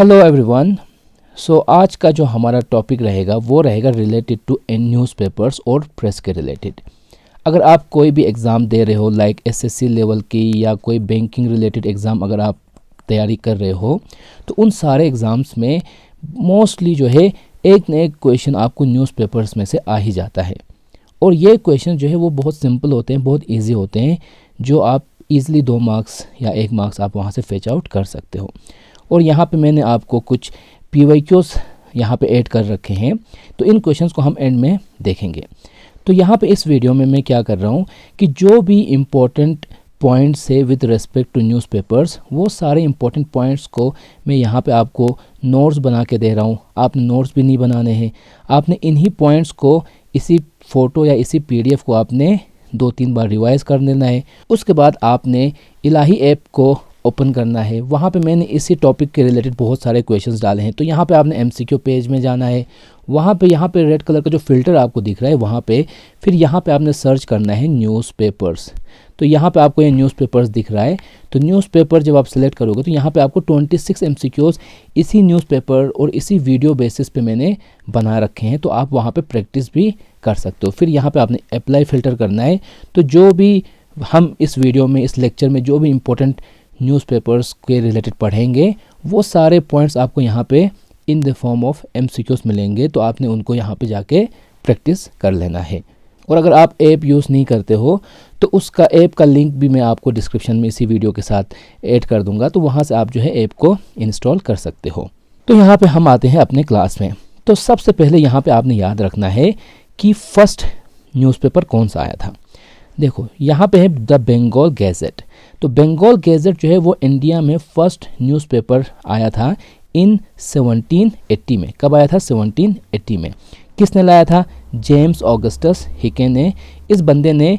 Hello everyone. सो आज का जो हमारा टॉपिक रहेगा वो रहेगा रिलेटेड टू न्यूज़पेपर्स और प्रेस के रिलेटेड। अगर आप कोई भी एग्ज़ाम दे रहे हो लाइक एसएससी लेवल की या कोई बैंकिंग रिलेटेड एग्ज़ाम अगर आप तैयारी कर रहे हो तो उन सारे एग्ज़ाम्स में मोस्टली जो है एक न एक क्वेश्चन आपको न्यूज़पेपर्स में से आ ही जाता है। और ये क्वेश्चन जो है वो बहुत सिंपल होते हैं, बहुत ईजी होते हैं, जो आप ईज़िली 2 मार्क्स या 1 मार्क्स आप वहाँ से फेच आउट कर सकते हो। और यहाँ पे मैंने आपको कुछ पीवाईक्यूज़ यहाँ पे ऐड कर रखे हैं, तो इन क्वेश्चंस को हम एंड में देखेंगे। तो यहाँ पे इस वीडियो में मैं क्या कर रहा हूँ कि जो भी इम्पोर्टेंट पॉइंट्स है विद रिस्पेक्ट टू न्यूज़पेपर्स, वो सारे इम्पोर्टेंट पॉइंट्स को मैं यहाँ पे आपको नोट्स बना के दे रहा हूँ। आपने नोट्स भी नहीं बनाने हैं, आपने इन्हीं पॉइंट्स को इसी फ़ोटो या इसी पीडीएफ को आपने 2-3 बार रिवाइज़ कर लेना है। उसके बाद आपने इलाही ऐप को ओपन करना है। वहाँ पे मैंने इसी टॉपिक के रिलेटेड बहुत सारे क्वेश्चंस डाले हैं। तो यहाँ पे आपने एमसीक्यू पेज में जाना है, वहाँ पे रेड कलर का जो फ़िल्टर आपको दिख रहा है वहाँ पे, फिर यहाँ पे आपने सर्च करना है न्यूज़पेपर्स। तो यहाँ पे आपको ये न्यूज़पेपर्स दिख रहा है। तो न्यूज़पेपर जब आप सेलेक्ट करोगे तो यहाँ पे आपको 26 एमसीक्यूज़ इसी न्यूज़पेपर और इसी वीडियो बेसिस पे मैंने बना रखे हैं, तो आप वहाँ पे प्रैक्टिस भी कर सकते हो। फिर यहाँ पे आपने अप्लाई फ़िल्टर करना है। तो जो भी हम इस वीडियो में, इस लेक्चर में जो भी इम्पोर्टेंट न्यूज़पेपर्स के रिलेटेड पढ़ेंगे वो सारे पॉइंट्स आपको यहाँ पे in the form of MCQs मिलेंगे, तो आपने उनको यहाँ पे जाके प्रैक्टिस कर लेना है। और अगर आप ऐप यूज़ नहीं करते हो तो उसका ऐप का लिंक भी मैं आपको डिस्क्रिप्शन में इसी वीडियो के साथ ऐड कर दूंगा, तो वहाँ से आप जो है ऐप को इंस्टॉल कर सकते हो। तो यहाँ पे हम आते हैं अपने क्लास में। तो सबसे पहले यहाँ पे आपने याद रखना है कि फर्स्ट न्यूज़पेपर कौन सा आया था। देखो यहाँ पे है द बंगाल गैजेट। तो बंगाल गैजेट जो है वो इंडिया में फर्स्ट न्यूज़पेपर आया था इन 1780 में। कब आया था? 1780 में। किसने लाया था? जेम्स ऑगस्टस हिके ने। इस बंदे ने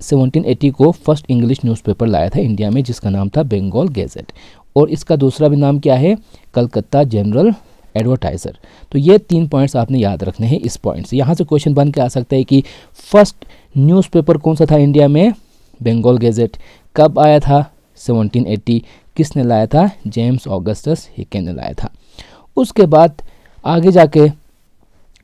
1780 को फर्स्ट इंग्लिश न्यूज़पेपर लाया था इंडिया में, जिसका नाम था बंगाल गैजेट। और इसका दूसरा भी नाम क्या है? Calcutta general advertiser. तो ये 3 पॉइंट्स आपने याद रखने हैं इस पॉइंट से। यहाँ से क्वेश्चन बन के आ सकता है कि फर्स्ट न्यूज़पेपर कौन सा था इंडिया में? बंगाल गैजेट। कब आया था? 1780। किसने लाया था? जेम्स ऑगस्टस हिके ने लाया था। उसके बाद आगे जाके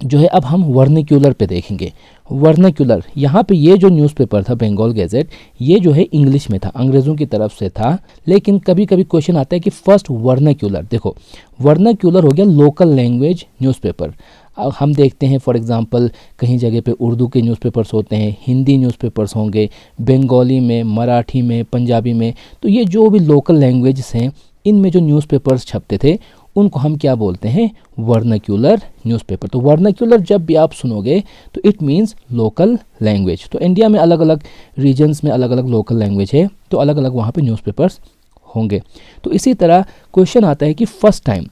जो है अब हम वर्निक्यूलर पे देखेंगे। वर्निक्यूलर, यहाँ पे ये जो न्यूज़पेपर था बंगाल गैजेट, ये जो है इंग्लिश में था, अंग्रेज़ों की तरफ से था। लेकिन कभी कभी क्वेश्चन आता है कि फर्स्ट वर्निक्यूलर। देखो वर्निक्यूलर हो गया लोकल लैंग्वेज न्यूज़पेपर। हम देखते हैं फॉर एग्जांपल कहीं जगह पे उर्दू के न्यूज़पेपर्स होते हैं, हिंदी न्यूज़पेपर्स होंगे, बंगाली में, मराठी में, पंजाबी में। तो ये जो भी लोकल लैंग्वेजेस हैं इनमें जो न्यूज़पेपर्स छपते थे उनको हम क्या बोलते हैं? Vernacular newspaper. तो वर्नाक्यूलर जब भी आप सुनोगे तो इट मीन्स लोकल लैंग्वेज। तो इंडिया में अलग अलग रीजन्स में अलग अलग लोकल लैंग्वेज है, तो अलग अलग वहाँ पे न्यूज़पेपर्स होंगे। तो इसी तरह क्वेश्चन आता है कि first time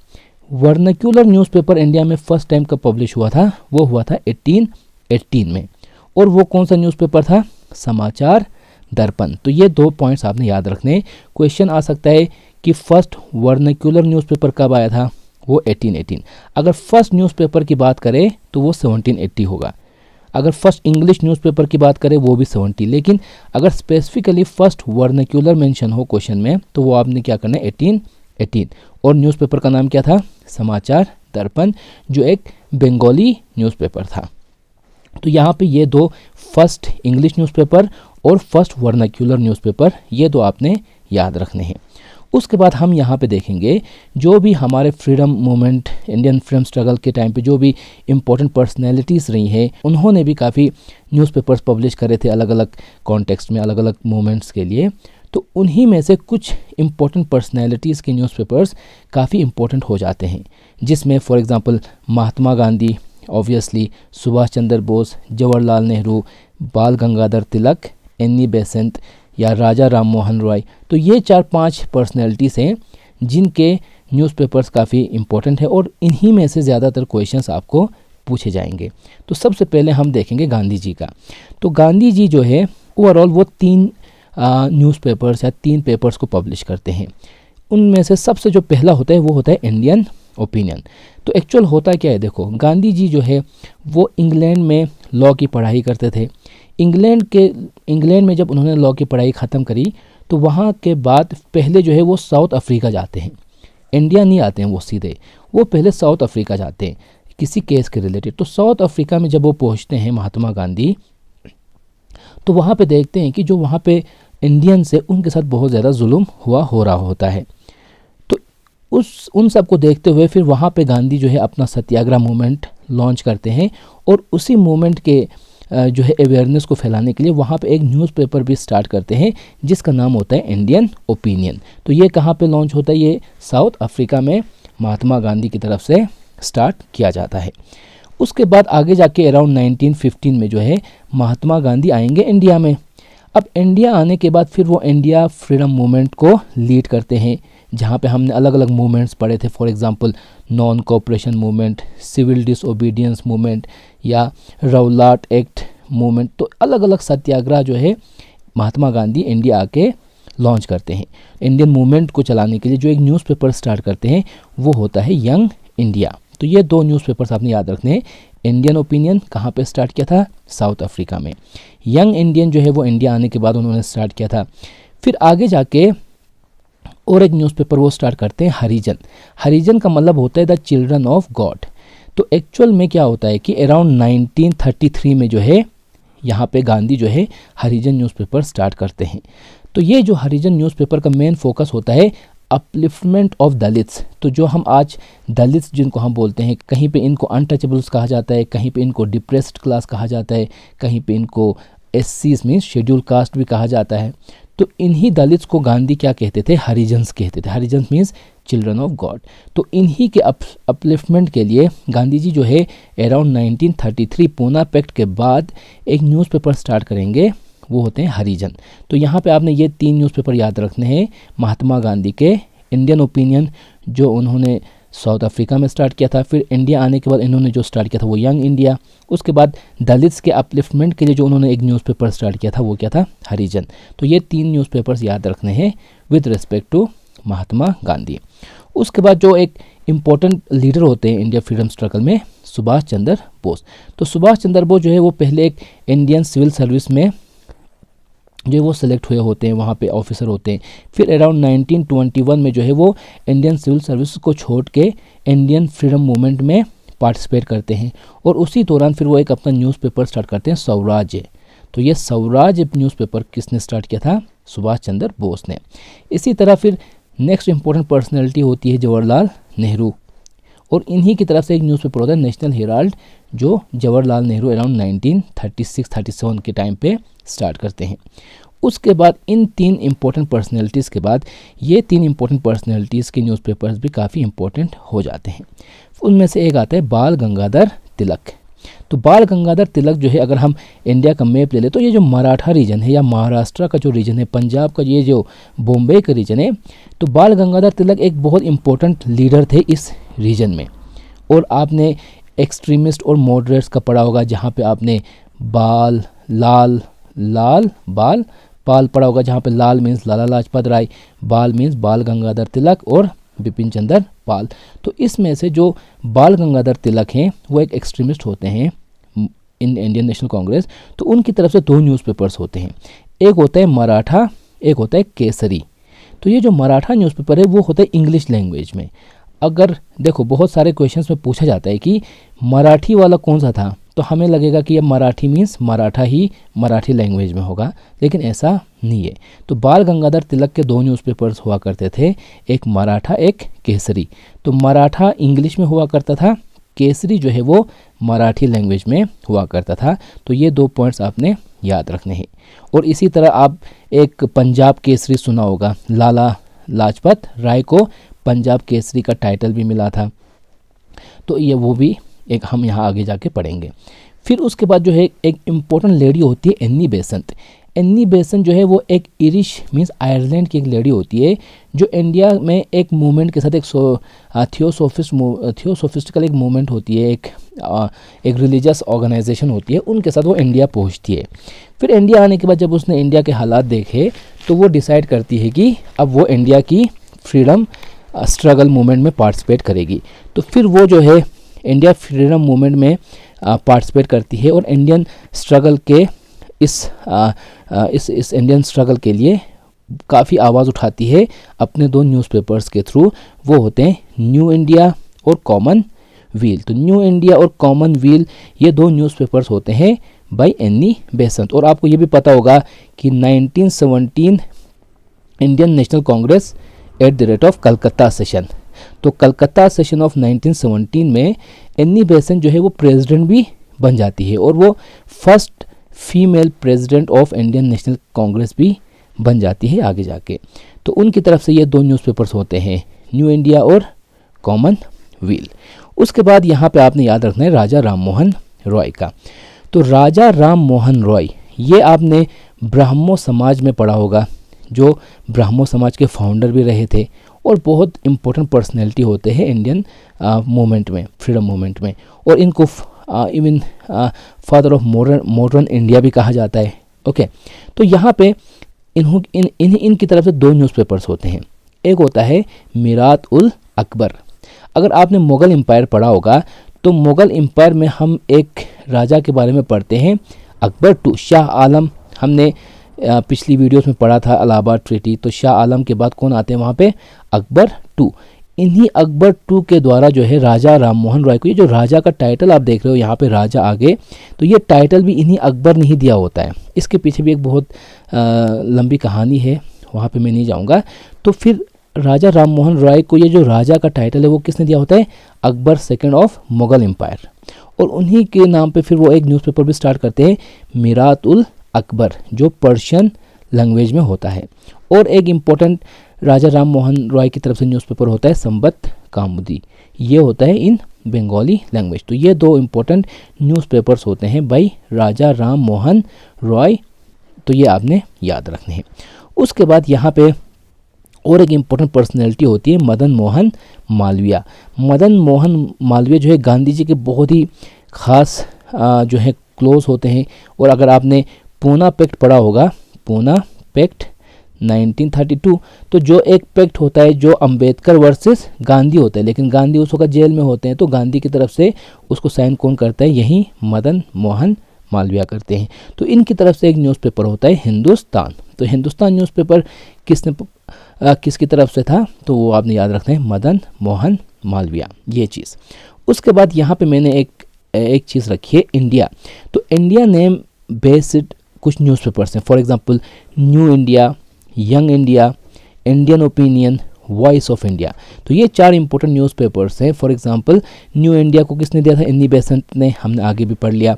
vernacular newspaper India में फर्स्ट टाइम कब पब्लिश हुआ था? वो हुआ था 1818 में। और वो कौन सा न्यूज़पेपर था? समाचार दर्पण। तो ये 2 पॉइंट्स आपने याद रखने। क्वेश्चन आ सकता है कि फर्स्ट वर्नाक्यूलर न्यूज़पेपर कब आया था? वो 1818। अगर फर्स्ट न्यूज़पेपर की बात करें तो वो 1780 होगा। अगर फर्स्ट इंग्लिश न्यूज़पेपर की बात करें वो भी 70। लेकिन अगर स्पेसिफिकली फर्स्ट वर्नाक्यूलर मेंशन हो क्वेश्चन में तो वो आपने क्या करना है? 1818। और न्यूज़पेपर का नाम क्या था? समाचार दर्पण, जो एक बंगाली न्यूज़पेपर था। तो यहाँ पे ये 2 फर्स्ट इंग्लिश न्यूज़पेपर और फर्स्ट वर्नाक्यूलर न्यूज़पेपर, ये 2 आपने याद रखने हैं। उसके बाद हम यहाँ पे देखेंगे जो भी हमारे freedom movement, Indian freedom struggle के टाइम पे जो भी इम्पोर्टेंट पर्सनैलिटीज़ रही हैं उन्होंने भी काफ़ी न्यूज़पेपर्स पब्लिश करे थे अलग अलग कॉन्टेक्स्ट में, अलग अलग मूवमेंट्स के लिए। तो उन्हीं में से कुछ इम्पोर्टेंट पर्सनैलिटीज़ के न्यूज़पेपर्स काफ़ी इम्पोर्टेंट हो जाते हैं, जिसमें for example Mahatma Gandhi, obviously Subhash Chandra Bose, Jawaharlal Nehru, Bal Gangadhar Tilak, Annie Besant या राजा राम मोहन रॉय। तो ये 4-5 पर्सनैलिटीज़ हैं जिनके न्यूज़पेपर्स काफ़ी इम्पोर्टेंट है और इन्हीं में से ज़्यादातर क्वेश्चंस आपको पूछे जाएंगे। तो सबसे पहले हम देखेंगे गांधी जी का। तो गांधी जी जो है ओवरऑल वो 3 न्यूज़पेपर्स या 3 पेपर्स को पब्लिश करते हैं। उनमें से सबसे जो पहला होता है वो होता है इंडियन ओपिनियन। तो एक्चुअल होता क्या है? देखो गांधी जी जो है वो इंग्लैंड में लॉ की पढ़ाई करते थे। इंग्लैंड में जब उन्होंने लॉ की पढ़ाई ख़त्म करी तो वहाँ के बाद पहले जो है वो साउथ अफ्रीका जाते हैं। इंडिया नहीं आते हैं वो सीधे, वो पहले साउथ अफ्रीका जाते हैं किसी केस के रिलेटेड। तो साउथ अफ्रीका में जब वो पहुंचते हैं महात्मा गांधी, तो वहाँ पे देखते हैं कि जो वहाँ पे इंडियंस है उनके साथ बहुत ज़्यादा जुल्म हो रहा होता है। तो उन सब को देखते हुए फिर वहाँ पे गांधी जो है अपना सत्याग्रह मूवमेंट लॉन्च करते हैं, और उसी मूवमेंट के जो है अवेयरनेस को फैलाने के लिए वहाँ पे एक न्यूज़पेपर भी स्टार्ट करते हैं जिसका नाम होता है इंडियन ओपिनियन। तो ये कहाँ पे लॉन्च होता है? ये साउथ अफ्रीका में महात्मा गांधी की तरफ से स्टार्ट किया जाता है। उसके बाद आगे जाके अराउंड 1915 में जो है महात्मा गांधी आएंगे इंडिया में। अब इंडिया आने के बाद फिर वो इंडिया फ्रीडम मूवमेंट को लीड करते हैं, जहाँ पे हमने अलग अलग मूवमेंट्स पढ़े थे। For example non cooperation movement, civil disobedience movement या रौलाट एक्ट मूवमेंट। तो अलग अलग सत्याग्रह जो है महात्मा गांधी इंडिया आके लॉन्च करते हैं। इंडियन मूवमेंट को चलाने के लिए जो एक न्यूज़पेपर स्टार्ट करते हैं वो होता है यंग इंडिया। तो ये दो न्यूज़पेपर्स आपने याद रखने हैं। इंडियन ओपिनियन कहाँ पे स्टार्ट किया था? साउथ अफ्रीका में। यंग इंडियन जो है वो इंडिया आने के बाद उन्होंने स्टार्ट किया था। फिर आगे जाके और एक न्यूज़पेपर वो स्टार्ट करते हैं हरिजन। हरिजन का मतलब होता है द चिल्ड्रन ऑफ गॉड। तो एक्चुअल में क्या होता है कि अराउंड 1933 में जो है यहाँ पे गांधी जो है हरिजन न्यूज़पेपर स्टार्ट करते हैं। तो ये जो हरिजन न्यूज़पेपर का मेन फोकस होता है अपलिफ्टमेंट ऑफ दलित्स। तो जो हम आज दलित्स जिनको हम बोलते हैं, कहीं पे इनको अनटचेबल्स कहा जाता है, कहीं पे इनको डिप्रेस्ड क्लास कहा जाता है, कहीं पे इनको एससीज मीन्स शेड्यूल कास्ट भी कहा जाता है। तो इन्हीं दलित्स को गांधी क्या कहते थे? हरिजन्स कहते थे। Harijans means children of God. तो इन्हीं के अपलिफ्टमेंट के लिए गांधी जी जो है अराउंड 1933 पूना पैक्ट के बाद एक न्यूज़पेपर स्टार्ट करेंगे, वो होते हैं हरिजन। तो यहाँ पे आपने ये 3 न्यूज़पेपर याद रखने हैं महात्मा गांधी के। इंडियन ओपिनियन जो उन्होंने साउथ अफ्रीका में स्टार्ट किया था, फिर इंडिया आने के बाद इन्होंने जो स्टार्ट किया था वो यंग इंडिया। उसके बाद दलित्स के अपलिफ्टमेंट के लिए जो उन्होंने एक न्यूज़पेपर स्टार्ट किया था वो क्या था? हरिजन। तो ये 3 न्यूज़पेपर्स याद रखने हैं with respect to Mahatma Gandhi. उसके बाद जो एक इम्पोर्टेंट लीडर होते हैं इंडिया फ्रीडम स्ट्रगल में, सुभाष चंद्र बोस। तो सुभाष चंद्र बोस जो है वो पहले एक इंडियन सिविल सर्विस में जो वो सिलेक्ट हुए होते हैं, वहाँ पे ऑफिसर होते हैं। फिर अराउंड 1921 में जो है वो इंडियन सिविल सर्विस को छोड़ के इंडियन फ्रीडम मूवमेंट में पार्टिसिपेट करते हैं, और उसी दौरान फिर वो एक अपना न्यूज़पेपर स्टार्ट करते हैं स्वराज। तो ये स्वराज न्यूज़पेपर किसने स्टार्ट किया था? सुभाष चंद्र बोस ने। इसी तरह फिर नेक्स्ट इंपॉर्टेंट पर्सनैलिटी होती है जवाहरलाल नेहरू, और इन्हीं की तरफ से एक न्यूज़पेपर होता है नेशनल हेराल्ड, जो जवाहरलाल नेहरू अराउंड 1936-37 के टाइम पे स्टार्ट करते हैं। उसके बाद इन 3 इंपॉर्टेंट पर्सनैलिटीज़ के बाद ये 3 इंपॉर्टेंट पर्सनैलिटीज़ के न्यूज़पेपर्स भी काफ़ी इंपॉर्टेंट हो जाते हैं। उनमें से एक आता है बाल गंगाधर तिलक। तो बाल गंगाधर तिलक जो है, अगर हम इंडिया का मैप ले ले तो ये जो मराठा रीजन है या महाराष्ट्र का जो रीजन है, पंजाब का ये जो बॉम्बे का रीजन है, तो बाल गंगाधर तिलक एक बहुत इंपॉर्टेंट लीडर थे इस रीजन में। और आपने एक्सट्रीमिस्ट और मॉडरेट्स का पढ़ा होगा, जहाँ पे आपने बाल लाल लाल बाल पाल पढ़ा होगा, जहाँ पे लाल मीन्स लाला लाजपत राय, बाल मीन्स बाल गंगाधर तिलक और बिपिन चंद्र पाल। तो इसमें से जो बाल गंगाधर तिलक हैं वो एक एक्सट्रीमिस्ट होते हैं इन इंडियन नेशनल कांग्रेस। तो उनकी तरफ से 2 न्यूज़पेपर्स होते हैं, एक होता है मराठा, एक होता है केसरी। तो ये जो मराठा न्यूज़पेपर है वो होता है इंग्लिश लैंग्वेज में। अगर देखो बहुत सारे क्वेश्चंस में पूछा जाता है कि मराठी वाला कौन सा था, तो हमें लगेगा कि ये मराठी मीन्स मराठा ही मराठी लैंग्वेज में होगा, लेकिन ऐसा नहीं है। तो बाल गंगाधर तिलक के 2 न्यूज़पेपर्स हुआ करते थे, एक मराठा एक केसरी। तो मराठा इंग्लिश में हुआ करता था, केसरी जो है वो मराठी लैंग्वेज में हुआ करता था। तो ये 2 पॉइंट्स आपने याद रखने हैं। और इसी तरह आप एक पंजाब केसरी सुना होगा, लाला लाजपत राय को पंजाब केसरी का टाइटल भी मिला था। तो ये वो भी एक हम यहाँ आगे जाके पढ़ेंगे। फिर उसके बाद जो है एक इम्पोर्टेंट लेडी होती है एनी बेसेंट। एनी बेसेंट जो है वो एक इरिश मीन्स आयरलैंड की एक लेडी होती है, जो इंडिया में एक मूवमेंट के साथ एक थियोसोफिस्टिकल एक मूवमेंट होती है, एक रिलीजियस ऑर्गेनाइजेशन होती है, उनके साथ वो इंडिया पहुंचती है। फिर इंडिया आने के बाद जब उसने इंडिया के हालात देखे तो वो डिसाइड करती है कि अब वो इंडिया की फ्रीडम स्ट्रगल मूवमेंट में पार्टिसिपेट करेगी। तो फिर वो जो है इंडिया फ्रीडम मूवमेंट में पार्टिसिपेट करती है, और इंडियन स्ट्रगल के इस इंडियन स्ट्रगल के लिए काफ़ी आवाज़ उठाती है अपने दो न्यूज़पेपर्स के थ्रू, वो होते हैं न्यू इंडिया और कॉमन व्हील। तो न्यू इंडिया और कॉमन व्हील ये दो न्यूज़पेपर्स होते हैं बाय एनी बेसेंट। और आपको ये भी पता होगा कि 1917 Indian national Congress at the rate of Calcutta session, तो कलकत्ता सेशन ऑफ 1917 में एनी बेसेंट जो है वो प्रेसिडेंट भी बन जाती है और वो first female president of Indian national Congress भी बन जाती है आगे जाके। तो उनकी तरफ से ये दो न्यूज़पेपर्स होते हैं, न्यू इंडिया और कॉमन व्हील। उसके बाद यहाँ पे आपने याद रखना है राजा राम मोहन रॉय का। तो राजा राम मोहन रॉय ये आपने ब्राह्मो समाज में पढ़ा होगा, जो ब्राह्मो समाज के फाउंडर भी रहे थे और बहुत इंपॉर्टेंट पर्सनैलिटी होते हैं इंडियन मूवमेंट में, फ्रीडम मूवमेंट में। और इनको even father of modern India भी कहा जाता है। ओके, तो यहाँ पे इनकी तरफ से दो न्यूज़पेपर्स होते हैं। एक होता है मीरात उल अकबर। अगर आपने मुग़ल एम्पायर पढ़ा होगा तो मुग़ल एम्पायर में हम एक राजा के बारे में पढ़ते हैं अकबर टू, शाह आलम। हमने पिछली वीडियोस में पढ़ा था इलाहाबाद ट्रीटी। तो शाह आलम के बाद कौन आते हैं वहाँ पे? अकबर टू। इन्हीं अकबर टू के द्वारा जो है राजा राम मोहन रॉय को, ये जो राजा का टाइटल आप देख रहे हो यहाँ पे राजा आगे, तो ये टाइटल भी इन्हीं अकबर ने ही दिया होता है। इसके पीछे भी एक बहुत लंबी कहानी है, वहाँ पे मैं नहीं जाऊँगा। तो फिर राजा राम मोहन रॉय को ये जो राजा का टाइटल है वो किसने दिया होता है? Akbar second of Mughal empire. और उन्हीं के नाम पे फिर वो एक न्यूज़पेपर भी स्टार्ट करते हैं मीरात उल अकबर, जो पर्शियन लैंग्वेज में होता है। और एक इम्पोर्टेंट राजा राम मोहन रॉय की तरफ से न्यूज़पेपर होता है संबत कामुदी, ये होता है इन बंगाली लैंग्वेज। तो ये दो इम्पोर्टेंट न्यूज़पेपर्स होते हैं बाई राजा राम मोहन रॉय, तो ये आपने याद रखने हैं। उसके बाद यहाँ पे और एक इम्पोर्टेंट पर्सनैलिटी होती है मदन मोहन मालवीय। मदन मोहन मालवीय जो है गांधी जी के बहुत ही ख़ास जो है क्लोज होते हैं। और अगर आपने पूना पैक्ट पढ़ा होगा, पूना पैक्ट 1932, तो जो एक पैक्ट होता है जो अंबेडकर वर्सेस गांधी होता है, लेकिन गांधी उस वक्त जेल में होते हैं, तो गांधी की तरफ से उसको साइन कौन करता है? यही मदन मोहन मालवीय करते हैं। तो इनकी तरफ से एक न्यूज़पेपर होता है हिंदुस्तान। तो हिंदुस्तान न्यूज़पेपर किसकी तरफ से था? तो वो आपने याद रखना है मदन मोहन मालवीय, ये चीज़। उसके बाद यहाँ पे मैंने एक चीज़ रखी है इंडिया। तो इंडिया नेम बेस्ड कुछ न्यूज़पेपर्स हैं, for example new India, young India, Indian opinion, voice of India. तो ये चार इंपॉर्टेंट न्यूज़पेपर्स हैं। फॉर एग्जांपल न्यू इंडिया को किसने दिया था? एनी बेसेंट ने, हमने आगे भी पढ़ लिया।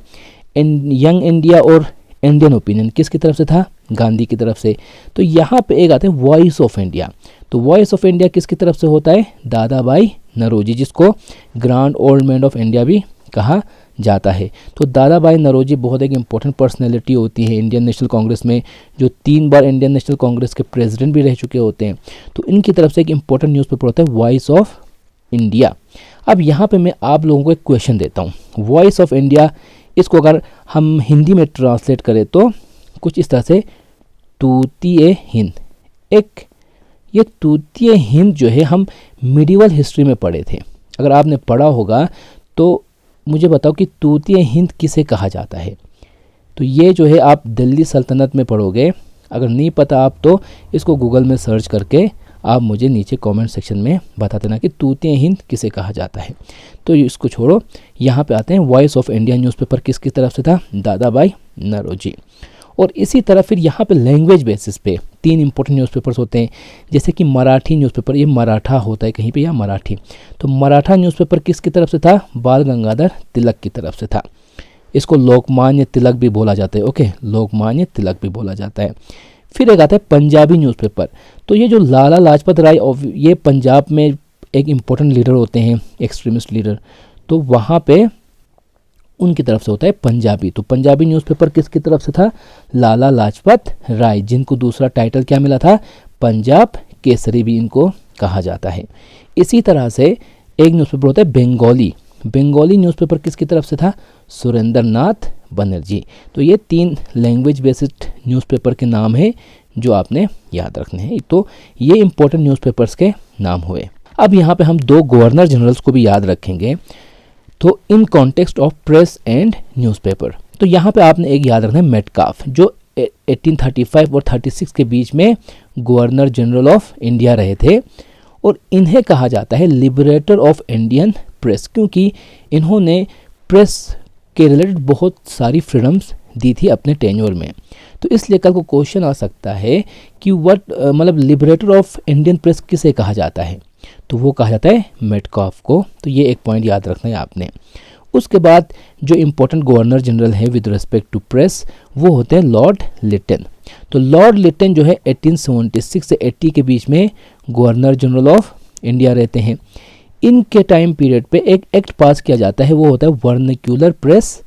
यंग इंडिया और इंडियन ओपिनियन किसकी तरफ से था? गांधी की तरफ से। तो यहाँ पे एक आते हैं वॉइस ऑफ इंडिया। तो वॉइस ऑफ इंडिया किसकी तरफ से होता है? दादा भाई नौरोजी, जिसको grand old man of India भी कहा जाता है। तो दादा भाई नौरोजी बहुत एक इम्पोर्टेंट पर्सनैलिटी होती है इंडियन नेशनल कांग्रेस में, जो 3 बार इंडियन नेशनल कांग्रेस के प्रेसिडेंट भी रह चुके होते हैं। तो इनकी तरफ से एक इम्पोर्टेंट न्यूज़पेपर होता है वॉइस ऑफ इंडिया। अब यहाँ पे मैं आप लोगों को एक क्वेश्चन देता हूँ। वॉइस ऑफ इंडिया, इसको अगर हम हिंदी में ट्रांसलेट करें तो कुछ इस तरह से, तूतीय हिंद। ये तूतीय हिंद जो है हम मिडिवल हिस्ट्री में पढ़े थे। अगर आपने पढ़ा होगा तो मुझे बताओ कि तूतीय हिंद किसे कहा जाता है? तो ये जो है आप दिल्ली सल्तनत में पढ़ोगे। अगर नहीं पता आप तो इसको गूगल में सर्च करके आप मुझे नीचे कमेंट सेक्शन में बता देना कि तूतीय हिंद किसे कहा जाता है। तो इसको छोड़ो, यहाँ पे आते हैं वॉइस ऑफ इंडिया न्यूज़पेपर किसकी तरफ से था? दादा भाई नौरोजी। और इसी तरह फिर यहाँ पे लैंग्वेज बेसिस पे 3 इंपॉर्टेंट न्यूज़पेपर्स होते हैं, जैसे कि मराठी न्यूज़पेपर, ये मराठा होता है कहीं पे या मराठी। तो मराठा न्यूज़पेपर किसकी तरफ से था? बाल गंगाधर तिलक की तरफ से था। इसको लोकमान्य तिलक भी बोला जाता है। ओके, लोकमान्य तिलक भी बोला जाता है। फिर एक आता है पंजाबी न्यूज़पेपर। तो ये जो लाला लाजपत राय, ये पंजाब में एक इम्पोर्टेंट लीडर होते हैं, एक्सट्रीमिस्ट लीडर, तो वहाँ पे उनकी तरफ से होता है पंजाबी। तो पंजाबी न्यूज़पेपर किसकी तरफ से था? लाला लाजपत राय, जिनको दूसरा टाइटल क्या मिला था? पंजाब केसरी भी इनको कहा जाता है। इसी तरह से एक न्यूज़पेपर होता है बंगाली। बंगाली न्यूज़पेपर किसकी तरफ से था? सुरेंद्र नाथ बनर्जी। तो ये 3 लैंग्वेज बेस्ड न्यूज़पेपर के नाम हैं जो आपने याद रखने हैं। तो ये इंपॉर्टेंट न्यूज़पेपर्स के नाम हुए। अब यहाँ पे हम 2 गवर्नर जनरल्स को भी याद रखेंगे। तो in context of press and newspaper, तो यहाँ पे आपने एक याद रखना है मेटकाफ, जो 1835 और 36 के बीच में गवर्नर जनरल ऑफ इंडिया रहे थे और इन्हें कहा जाता है लिबरेटर ऑफ इंडियन प्रेस, क्योंकि इन्होंने प्रेस के रिलेटेड बहुत सारी फ्रीडम्स दी थी अपने टेन्योर में। तो इसलिए कल को क्वेश्चन आ सकता है कि मतलब लिबरेटर ऑफ इंडियन प्रेस किसे कहा जाता है, तो वो कहा जाता है मेटकॉफ को। तो ये एक पॉइंट याद रखना है आपने। उसके बाद जो इम्पोर्टेंट गवर्नर जनरल है विद रिस्पेक्ट टू प्रेस वो होते हैं लॉर्ड लिटन। तो लॉर्ड लिटन जो है 1876 से 80 के बीच में गवर्नर जनरल ऑफ इंडिया रहते हैं। इनके टाइम पीरियड पे एक एक्ट पास किया जाता है, वो होता है वर्नाक्यूलर प्रेस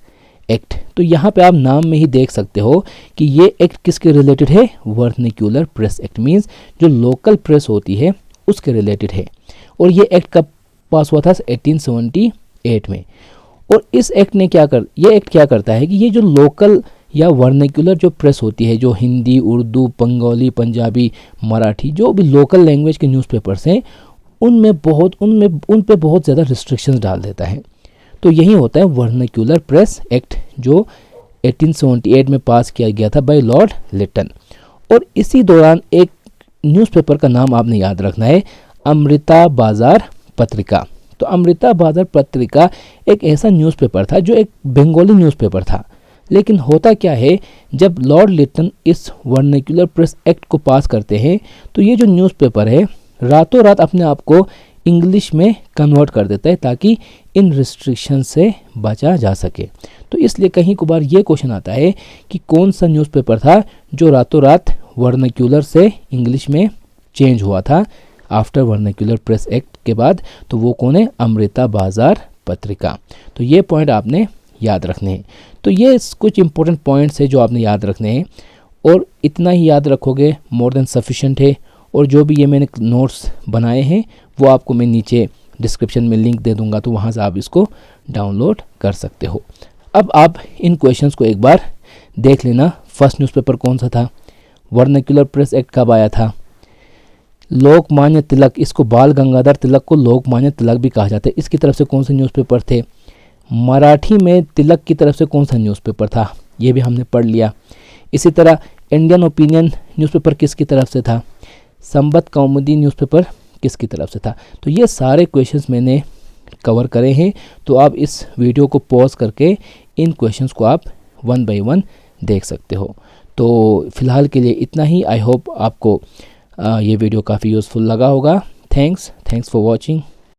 एक्ट। तो यहाँ पे आप नाम में ही देख सकते हो कि ये एक्ट किसके रिलेटेड है, वर्नाक्यूलर प्रेस एक्ट, मीन्स जो लोकल प्रेस होती है उसके रिलेटेड है। और ये एक्ट कब पास हुआ था, 1878 में। और इस एक्ट ने ये एक्ट क्या करता है कि ये जो लोकल या वर्नाक्यूलर जो प्रेस होती है, जो हिंदी, उर्दू, बंगाली, पंजाबी, मराठी, जो भी लोकल लैंग्वेज के न्यूज़पेपर्स हैं उन पे बहुत ज़्यादा रिस्ट्रिक्शंस डाल देता है। तो यही होता है वर्नाक्यूलर प्रेस एक्ट जो 1878 में पास किया गया था बाय लॉर्ड लिटन। और इसी दौरान एक न्यूज़पेपर का नाम आपने याद रखना है, अमृता बाज़ार पत्रिका। तो अमृता बाज़ार पत्रिका एक ऐसा न्यूज़पेपर था जो एक बंगाली न्यूज़पेपर था। लेकिन होता क्या है, जब लॉर्ड लिटन इस वर्नाक्यूलर प्रेस एक्ट को पास करते हैं तो ये जो न्यूज़पेपर है रातों रात अपने आप को इंग्लिश में कन्वर्ट कर देता है ताकि इन रिस्ट्रिक्शन से बचा जा सके। तो इसलिए कहीं को बार ये क्वेश्चन आता है कि कौन सा न्यूज़पेपर था जो रातों रात वर्नाक्यूलर से इंग्लिश में चेंज हुआ था आफ्टर वर्नाक्यूलर प्रेस एक्ट के बाद, तो वो कौन है, अमृता बाज़ार पत्रिका। तो ये पॉइंट आपने याद रखने हैं। तो ये कुछ इंपॉर्टेंट पॉइंट्स है जो आपने याद रखने हैं और इतना ही याद रखोगे मोर देन सफिशेंट है। और जो भी ये मैंने नोट्स बनाए हैं वो आपको मैं नीचे डिस्क्रिप्शन में लिंक दे दूंगा, तो वहाँ से आप इसको डाउनलोड कर सकते हो। अब आप इन क्वेश्चंस को एक बार देख लेना। फर्स्ट न्यूज़पेपर कौन सा था, वर्नाक्यूलर प्रेस एक्ट कब आया था, लोकमान्य तिलक, इसको बाल गंगाधर तिलक को लोकमान्य तिलक भी कहा जाता है, इसकी तरफ से कौन से न्यूज़पेपर थे, मराठी में तिलक की तरफ से कौन सा न्यूज़पेपर था, ये भी हमने पढ़ लिया। इसी तरह इंडियन ओपिनियन न्यूज़पेपर किसकी तरफ से था, संबत कौमुदी न्यूज़पेपर किसकी तरफ से था। तो ये सारे क्वेश्चंस मैंने कवर करे हैं, तो आप इस वीडियो को पॉज करके इन क्वेश्चंस को आप 1 बाय 1 देख सकते हो। तो फ़िलहाल के लिए इतना ही। आई होप आपको ये वीडियो काफ़ी यूज़फुल लगा होगा। Thanks for watching.